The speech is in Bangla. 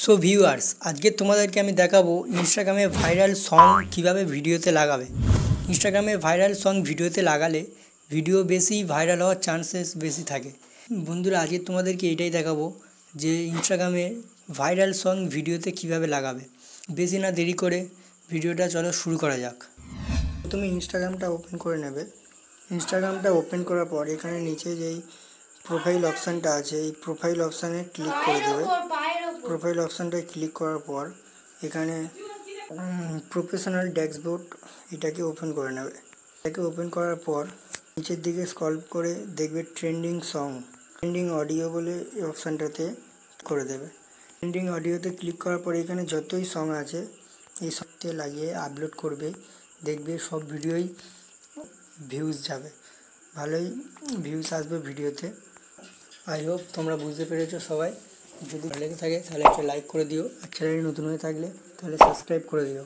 সো ভিউয়ার্স, আজকে তোমাদেরকে আমি দেখাবো ইনস্টাগ্রামে ভাইরাল সং কিভাবে ভিডিওতে লাগাবে। ইনস্টাগ্রামে ভাইরাল সং ভিডিওতে লাগালে ভিডিও বেশি ভাইরাল হওয়ার চান্সেস বেশি থাকে। বন্ধুরা, আজকে তোমাদেরকে এটাই দেখাবো যে ইনস্টাগ্রামে ভাইরাল সং ভিডিওতে কিভাবে লাগাবে। বেশি না দেরি করে ভিডিওটা চলো শুরু করা যাক। তুমি ইনস্টাগ্রামটা ওপেন করে নেবে। ইনস্টাগ্রামটা ওপেন করার পর এখানে নিচে যেই প্রোফাইল অপশানটা আছে এই প্রোফাইল অপশানে ক্লিক করে দেবে। প্রোফাইল অপশানটায় ক্লিক করার পর এখানে প্রফেশনাল ড্যাশবোর্ড এটাকে ওপেন করে নেবে। এটাকে ওপেন করার পর নিচের দিকে স্ক্রল করে দেখবে ট্রেন্ডিং সং, ট্রেন্ডিং অডিও বলে এই অপশানটাতে করে দেবে। ট্রেন্ডিং অডিওতে ক্লিক করার পর এখানে যতই সং আছে এই সবতে লাগিয়ে আপলোড করবে, দেখবে সব ভিডিওই ভিউজ যাবে, ভালোই ভিউজ আসবে ভিডিওতে। আই হোপ তোমরা বুঝতে পেরেছো সবাই। যদি ভালো লেগে থাকে তাহলে একটা লাইক করে দিও, আর চ্যানেলে নতুন হয়ে থাকলে তাহলে সাবস্ক্রাইব করে দিও।